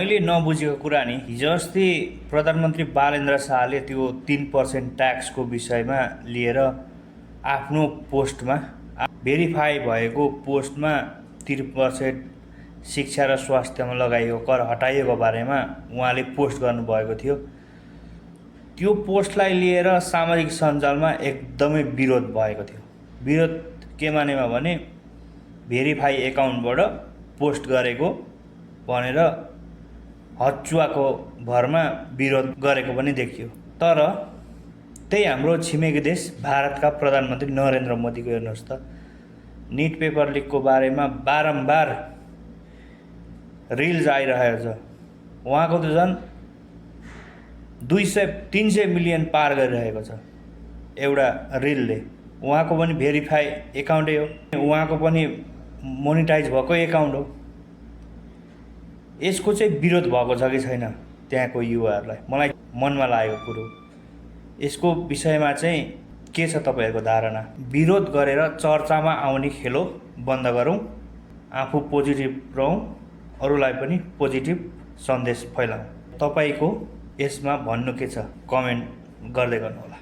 मैले नबुझेको कुरा नि हिजो अस्ति प्रधानमन्त्री बालेन्द्र शाहले त्यो 3% ट्याक्सको विषयमा लिएर आफ्नो पोस्टमा भेरिफाई भएको पोस्टमा 3% शिक्षा र स्वास्थ्यमा लगाइएको कर हटाइएको बारेमा उहाँले पोस्ट गर्नुभएको थियो। त्यो पोस्टलाई लिएर सामाजिक सञ्जालमा एकदमै विरोध भएको थियो। विरोध के मानेमा भने भेरिफाई एकाउन्टबाट पोस्ट गरेको भनेर हचुवाको भरमा विरोध गरेको पनि देखियो। तर त्यही हाम्रो छिमेकी देश भारतका प्रधानमन्त्री नरेन्द्र मोदीको हेर्नुहोस् त, निट पेपर लिकको बारेमा बारम्बार रिल्स आइरहेको छ। उहाँको त झन् 200-300 मिलियन पार गरिरहेको छ एउटा रिलले। उहाँको पनि भेरिफाई एकाउन्टै हो, उहाँको पनि मोनिटाइज भएको एकाउन्ट हो। यसको चाहिँ विरोध भएको छ कि छैन त्यहाँको युवाहरूलाई, मलाई मनमा लागेको कुरो। यसको विषयमा चाहिँ के छ तपाईँहरूको धारणा? विरोध गरेर चर्चामा आउने खेलो बन्द गरौँ, आफू पोजिटिभ रहौँ, अरूलाई पनि पोजिटिभ सन्देश फैलाउँ। तपाईँको यसमा भन्नु के छ कमेन्ट गर्दै गर्नुहोला।